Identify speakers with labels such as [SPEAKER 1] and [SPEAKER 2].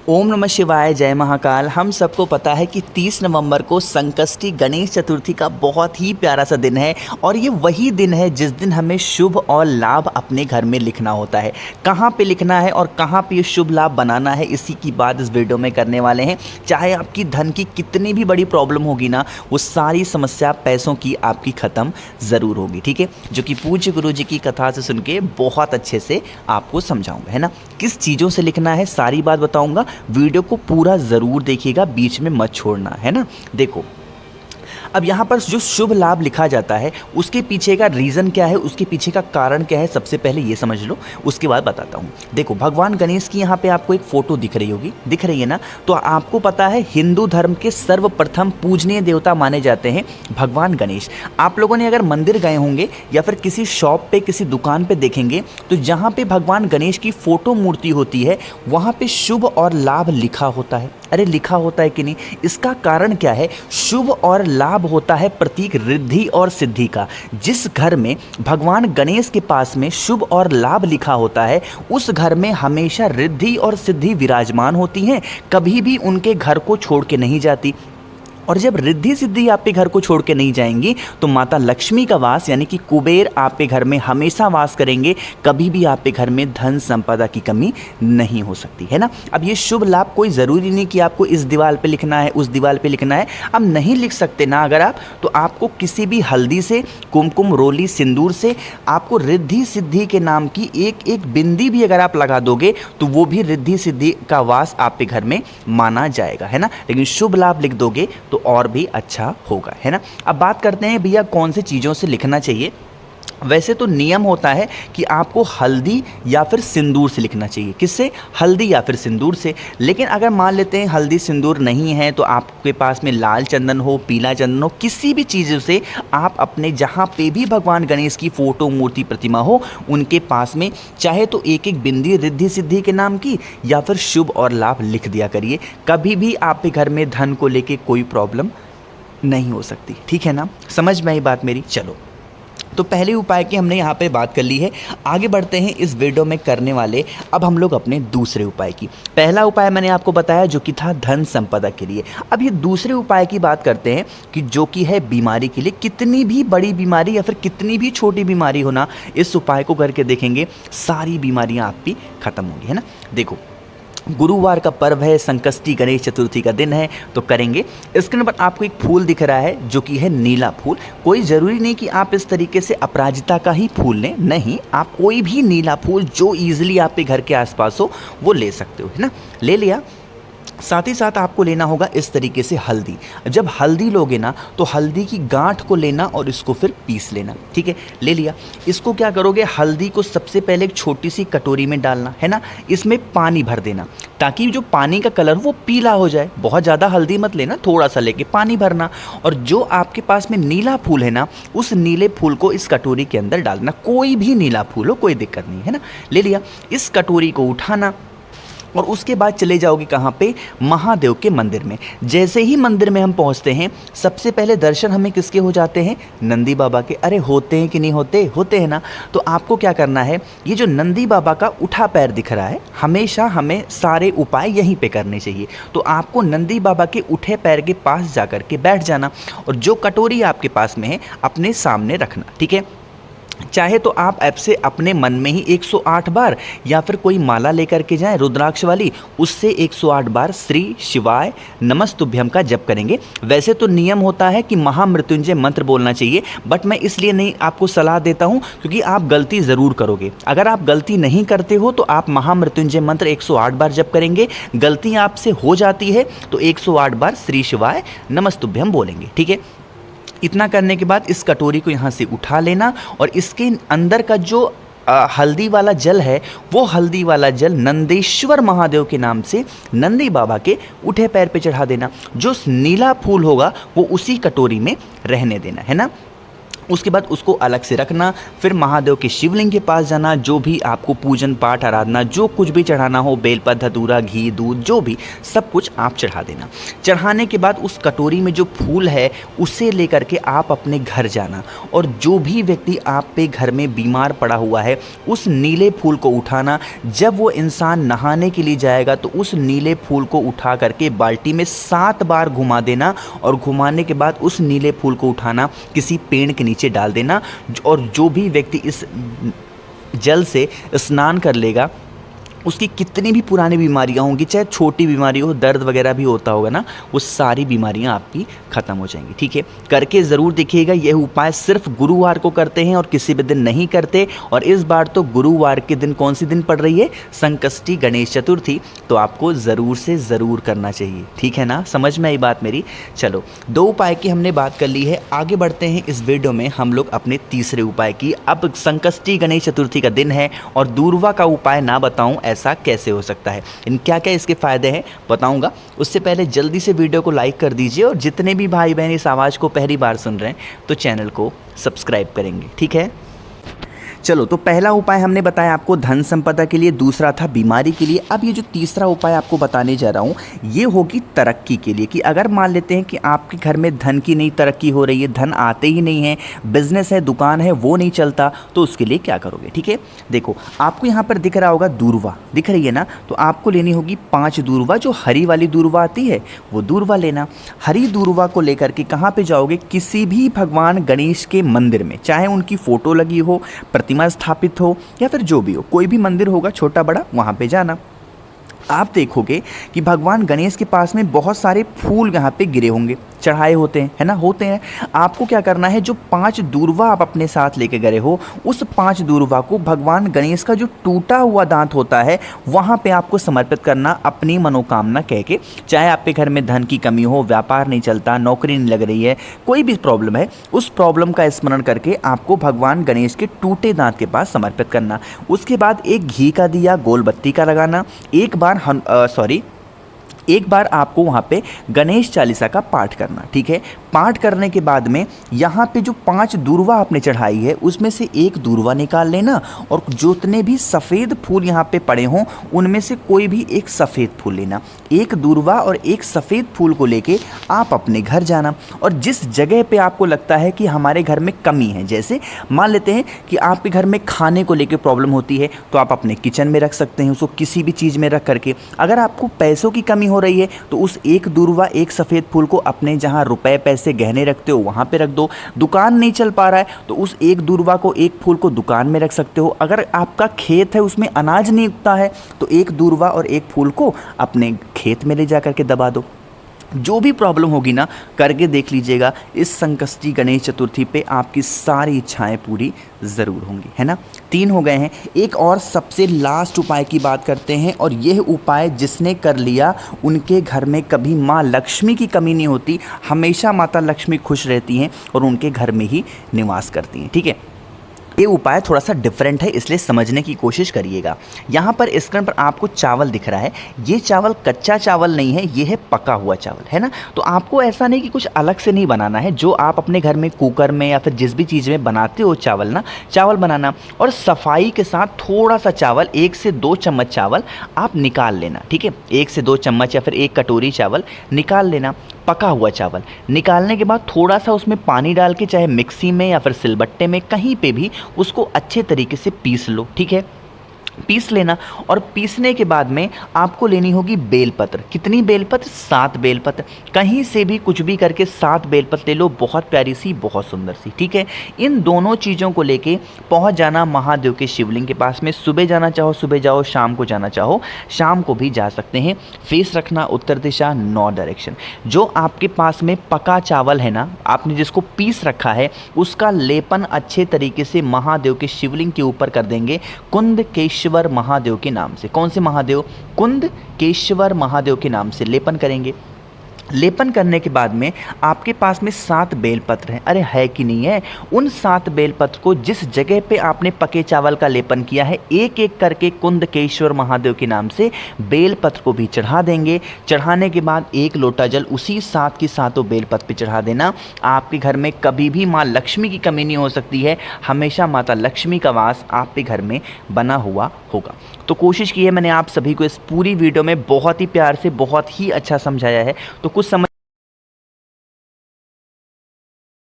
[SPEAKER 1] ओम नमः शिवाय, जय महाकाल। हम सबको पता है कि 30 नवंबर को संकष्टी गणेश चतुर्थी का बहुत ही प्यारा सा दिन है और ये वही दिन है जिस दिन हमें शुभ और लाभ अपने घर में लिखना होता है। कहाँ पे लिखना है और कहाँ पे ये शुभ लाभ बनाना है, इसी की बात इस वीडियो में करने वाले हैं। चाहे आपकी धन की कितनी भी बड़ी प्रॉब्लम होगी ना, वो सारी समस्या पैसों की आपकी ख़त्म ज़रूर होगी, ठीक है। जो कि पूज्य गुरु जी की कथा से सुन के बहुत अच्छे से आपको समझाऊंगा, है ना। किस चीज़ों से लिखना है सारी बात बताऊंगा। वीडियो को पूरा ज़रूर देखिएगा, बीच में मत छोड़ना, है ना। देखो, अब यहाँ पर जो शुभ लाभ लिखा जाता है उसके पीछे का रीज़न क्या है, उसके पीछे का कारण क्या है, सबसे पहले ये समझ लो, उसके बाद बताता हूँ। देखो, भगवान गणेश की यहाँ पे आपको एक फ़ोटो दिख रही होगी, दिख रही है ना। तो आपको पता है हिंदू धर्म के सर्वप्रथम पूजनीय देवता माने जाते हैं भगवान गणेश। आप लोगों ने अगर मंदिर गए होंगे या फिर किसी शॉप पे, किसी दुकान पे देखेंगे तो जहाँ पे भगवान गणेश की फ़ोटो मूर्ति होती है वहाँ पे शुभ और लाभ लिखा होता है। अरे लिखा होता है कि नहीं, इसका कारण क्या है? शुभ और लाभ होता है प्रतीक रिद्धि और सिद्धि का। जिस घर में भगवान गणेश के पास में शुभ और लाभ लिखा होता है उस घर में हमेशा रिद्धि और सिद्धि विराजमान होती हैं, कभी भी उनके घर को छोड़ के नहीं जाती। और जब रिद्धि सिद्धि आपके घर को छोड़ के नहीं जाएंगी तो माता लक्ष्मी का वास यानी कि कुबेर आपके घर में हमेशा वास करेंगे, कभी भी आपके घर में धन संपदा की कमी नहीं हो सकती, है ना। अब ये शुभ लाभ कोई ज़रूरी नहीं कि आपको इस दीवार पे लिखना है, उस दीवार पे लिखना है। अब नहीं लिख सकते ना अगर आप, तो आपको किसी भी हल्दी से, कुमकुम, रोली, सिंदूर से आपको रिद्धि सिद्धि के नाम की एक एक बिंदी भी अगर आप लगा दोगे तो वो भी रिद्धि सिद्धि का वास आपके घर में माना जाएगा, है ना। लेकिन शुभ लाभ लिख दोगे तो और भी अच्छा होगा, है ना। अब बात करते हैं भैया कौन सी चीज़ों से लिखना चाहिए। वैसे तो नियम होता है कि आपको हल्दी या फिर सिंदूर से लिखना चाहिए। किससे? हल्दी या फिर सिंदूर से। लेकिन अगर मान लेते हैं हल्दी सिंदूर नहीं है तो आपके पास में लाल चंदन हो, पीला चंदन हो, किसी भी चीज़ से आप अपने जहाँ पे भी भगवान गणेश की फ़ोटो, मूर्ति, प्रतिमा हो उनके पास में चाहे तो एक एक बिंदी रिद्धि सिद्धि के नाम की या फिर शुभ और लाभ लिख दिया करिए। कभी भी आपके घर में धन को लेके कोई प्रॉब्लम नहीं हो सकती, ठीक है ना। समझ में आई बात मेरी? चलो, तो पहले उपाय की हमने यहाँ पे बात कर ली है। आगे बढ़ते हैं इस वीडियो में करने वाले अब हम लोग अपने दूसरे उपाय की। पहला उपाय मैंने आपको बताया जो कि था धन संपदा के लिए। अब ये दूसरे उपाय की बात करते हैं कि जो कि है बीमारी के लिए। कितनी भी बड़ी बीमारी या फिर कितनी भी छोटी बीमारी हो ना, इस उपाय को करके देखेंगे सारी बीमारियाँ आपकी ख़त्म होंगी, है ना। देखो, गुरुवार का पर्व है, संकष्टी गणेश चतुर्थी का दिन है, तो करेंगे। स्क्रीन पर आपको एक फूल दिख रहा है जो कि है नीला फूल। कोई ज़रूरी नहीं कि आप इस तरीके से अपराजिता का ही फूल लें, नहीं, आप कोई भी नीला फूल जो ईजिली आपके घर के आसपास हो वो ले सकते हो, है ना। ले लिया। साथ ही साथ आपको लेना होगा इस तरीके से हल्दी। जब हल्दी लोगे ना तो हल्दी की गांठ को लेना और इसको फिर पीस लेना, ठीक है। ले लिया। इसको क्या करोगे, हल्दी को सबसे पहले एक छोटी सी कटोरी में डालना, है ना। इसमें पानी भर देना ताकि जो पानी का कलर वो पीला हो जाए। बहुत ज़्यादा हल्दी मत लेना, थोड़ा सा लेके पानी भरना। और जो आपके पास में नीला फूल है ना, उस नीले फूल को इस कटोरी के अंदर डालना। कोई भी नीला फूल हो, कोई दिक्कत नहीं, है ना। ले लिया। इस कटोरी को उठाना और उसके बाद चले जाओगे कहाँ पे? महादेव के मंदिर में। जैसे ही मंदिर में हम पहुँचते हैं सबसे पहले दर्शन हमें किसके हो जाते हैं? नंदी बाबा के। अरे होते हैं कि नहीं होते? होते हैं ना। तो आपको क्या करना है, ये जो नंदी बाबा का उठा पैर दिख रहा है, हमेशा हमें सारे उपाय यहीं पे करने चाहिए। तो आपको नंदी बाबा के उठे पैर के पास जा कर के बैठ जाना और जो कटोरी आपके पास में है अपने सामने रखना, ठीक है। चाहे तो आप ऐप से अपने मन में ही 108 बार या फिर कोई माला लेकर के जाएं रुद्राक्ष वाली, उससे 108 बार श्री शिवाय नमस्तुभ्यम का जप करेंगे। वैसे तो नियम होता है कि महामृत्युंजय मंत्र बोलना चाहिए, बट मैं इसलिए नहीं आपको सलाह देता हूं क्योंकि आप गलती ज़रूर करोगे। अगर आप गलती नहीं करते हो तो आप महामृत्युंजय मंत्र 108 बार जप करेंगे। गलती आपसे हो जाती है तो 108 बार श्री शिवाय नमस्तुभ्यम बोलेंगे, ठीक है। इतना करने के बाद इस कटोरी को यहाँ से उठा लेना और इसके अंदर का जो हल्दी वाला जल है वो हल्दी वाला जल नंदेश्वर महादेव के नाम से नंदी बाबा के उठे पैर पे चढ़ा देना। जो नीला फूल होगा वो उसी कटोरी में रहने देना, है ना। उसके बाद उसको अलग से रखना, फिर महादेव के शिवलिंग के पास जाना, जो भी आपको पूजन पाठ आराधना जो कुछ भी चढ़ाना हो, बेलपत्र धतूरा घी दूध जो भी सब कुछ आप चढ़ा देना। चढ़ाने के बाद उस कटोरी में जो फूल है उसे लेकर के आप अपने घर जाना, और जो भी व्यक्ति आप पे घर में बीमार पड़ा हुआ है उस नीले फूल को उठाना। जब वो इंसान नहाने के लिए जाएगा तो उस नीले फूल को उठा करके बाल्टी में 7 बार घुमा देना, और घुमाने के बाद उस नीले फूल को उठाना किसी पेड़ के नीचे डाल देना, और जो भी व्यक्ति इस जल से स्नान कर लेगा उसकी कितनी भी पुरानी बीमारियां होंगी, चाहे छोटी बीमारी हो, दर्द वगैरह भी होता होगा ना, वो सारी बीमारियां आपकी ख़त्म हो जाएंगी। ठीक है, करके ज़रूर देखिएगा। यह उपाय सिर्फ गुरुवार को करते हैं और किसी भी दिन नहीं करते। और इस बार तो गुरुवार के दिन कौन सी दिन पड़ रही है? संकष्टी गणेश चतुर्थी, तो आपको ज़रूर से ज़रूर करना चाहिए। ठीक है ना, समझ में आई बात मेरी? चलो, 2 उपाय की हमने बात कर ली है, आगे बढ़ते हैं इस वीडियो में हम लोग अपने तीसरे उपाय की। अब संकष्टी गणेश चतुर्थी का दिन है और दूरवा का उपाय ना बताऊं ऐसा कैसे हो सकता है, इन क्या क्या इसके फ़ायदे हैं बताऊंगा। उससे पहले जल्दी से वीडियो को लाइक कर दीजिए, और जितने भी भाई बहन इस आवाज़ को पहली बार सुन रहे हैं तो चैनल को सब्सक्राइब करेंगे। ठीक है, चलो, तो पहला उपाय हमने बताया आपको धन संपदा के लिए, दूसरा था बीमारी के लिए। अब ये जो तीसरा उपाय आपको बताने जा रहा हूँ ये होगी तरक्की के लिए, कि अगर मान लेते हैं कि आपके घर में धन की नहीं तरक्की हो रही है, धन आते ही नहीं है, बिजनेस है, दुकान है, वो नहीं चलता, तो उसके लिए क्या करोगे? ठीक है, देखो आपको यहाँ पर दिख रहा होगा दूरवा, दिख रही है ना, तो आपको लेनी होगी 5 दूरवा, जो हरी वाली दूरवा आती है वो दूरवा लेना। हरी दूरवा को लेकर के कहाँ पे जाओगे? किसी भी भगवान गणेश के मंदिर में, चाहे उनकी फ़ोटो लगी हो, प्रतिमा स्थापित हो, या फिर जो भी हो, कोई भी मंदिर होगा छोटा बड़ा, वहां पे जाना। आप देखोगे कि भगवान गणेश के पास में बहुत सारे फूल यहाँ पे गिरे होंगे, चढ़ाए होते हैं, है ना, होते हैं। आपको क्या करना है, जो 5 दूरवा आप अपने साथ लेके गए हो, उस 5 दूरवा को भगवान गणेश का जो टूटा हुआ दांत होता है वहाँ पे आपको समर्पित करना, अपनी मनोकामना कह के। चाहे आपके घर में धन की कमी हो, व्यापार नहीं चलता, नौकरी नहीं लग रही है, कोई भी प्रॉब्लम है, उस प्रॉब्लम का स्मरण करके आपको भगवान गणेश के टूटे दांत के पास समर्पित करना। उसके बाद एक घी का दिया गोल बत्ती का लगाना, एक बार आपको वहाँ पे गणेश चालीसा का पाठ करना। ठीक है, पाठ करने के बाद में यहाँ पे जो 5 दूरवा आपने चढ़ाई है उसमें से एक दूरवा निकाल लेना, और जितने भी सफ़ेद फूल यहाँ पे पड़े हों उनमें से कोई भी एक सफ़ेद फूल लेना। एक दूरवा और एक सफ़ेद फूल को लेके आप अपने घर जाना, और जिस जगह पे आपको लगता है कि हमारे घर में कमी है, जैसे मान लेते हैं कि आपके घर में खाने को लेके प्रॉब्लम होती है, तो आप अपने किचन में रख सकते हैं उसको, किसी भी चीज़ में रख करके। अगर आपको पैसों की कमी हो रही है तो उस एक दूरवा एक सफ़ेद फूल को अपने जहाँ रुपए पैसे गहने रखते हो वहाँ पे रख दो। दुकान नहीं चल पा रहा है तो उस एक दूरवा को एक फूल को दुकान में रख सकते हो। अगर आपका खेत है उसमें अनाज नहीं उगता है तो एक दूरवा और एक फूल को अपने खेत में ले जा करके दबा दो। जो भी प्रॉब्लम होगी ना, करके देख लीजिएगा, इस संकष्टी गणेश चतुर्थी पे आपकी सारी इच्छाएं पूरी ज़रूर होंगी, है ना। 3 हो गए हैं। एक और सबसे लास्ट उपाय की बात करते हैं, और यह उपाय जिसने कर लिया उनके घर में कभी माँ लक्ष्मी की कमी नहीं होती, हमेशा माता लक्ष्मी खुश रहती हैं और उनके घर में ही निवास करती हैं। ठीक है, ये उपाय थोड़ा सा डिफरेंट है, इसलिए समझने की कोशिश करिएगा। यहाँ पर स्क्रीन पर आपको चावल दिख रहा है, ये चावल कच्चा चावल नहीं है, ये है पका हुआ चावल, है ना। तो आपको ऐसा नहीं कि कुछ अलग से नहीं बनाना है, जो आप अपने घर में कुकर में या फिर जिस भी चीज़ में बनाते हो चावल ना, चावल बनाना, और सफाई के साथ थोड़ा सा चावल, 1 से 2 चम्मच चावल आप निकाल लेना। ठीक है, 1 से 2 चम्मच या फिर 1 कटोरी चावल निकाल लेना, पका हुआ चावल। निकालने के बाद थोड़ा सा उसमें पानी डाल के, चाहे मिक्सी में या फिर सिलबट्टे में, कहीं पे भी उसको अच्छे तरीके से पीस लो। ठीक है, पीस लेना, और पीसने के बाद में आपको लेनी होगी बेलपत्र। कितनी बेलपत्र? 7 बेलपत्र। कहीं से भी कुछ भी करके 7 बेलपत्र ले लो, बहुत प्यारी सी, बहुत सुंदर सी। ठीक है, इन दोनों चीज़ों को लेके पहुंच जाना महादेव के शिवलिंग के पास में। सुबह जाना चाहो सुबह जाओ, शाम को जाना चाहो शाम को भी जा सकते हैं। फेस रखना उत्तर दिशा, नॉर्थ डायरेक्शन। जो आपके पास में पका चावल है ना, आपने जिसको पीस रखा है, उसका लेपन अच्छे तरीके से महादेव के शिवलिंग के ऊपर कर देंगे, कुंद केशवर महादेव के नाम से। कौन से महादेव? कुंद केशवर महादेव के नाम से लेपन करेंगे। लेपन करने के बाद में आपके पास में 7 बेलपत्र हैं। अरे है कि नहीं है? उन 7 बेलपत्र को जिस जगह पे आपने पके चावल का लेपन किया है, एक एक करके कुंदकेश्वर महादेव के नाम से बेलपत्र को भी चढ़ा देंगे। चढ़ाने के बाद 1 लोटा जल उसी 7 की सातों बेलपत्र पे चढ़ा देना। आपके घर में कभी भी माँ लक्ष्मी की कमी नहीं हो सकती है, हमेशा माता लक्ष्मी का वास आपके घर में बना हुआ होगा। तो कोशिश की है मैंने आप सभी को इस पूरी वीडियो में बहुत ही प्यार से बहुत ही अच्छा समझाया है। तो कुछ समझ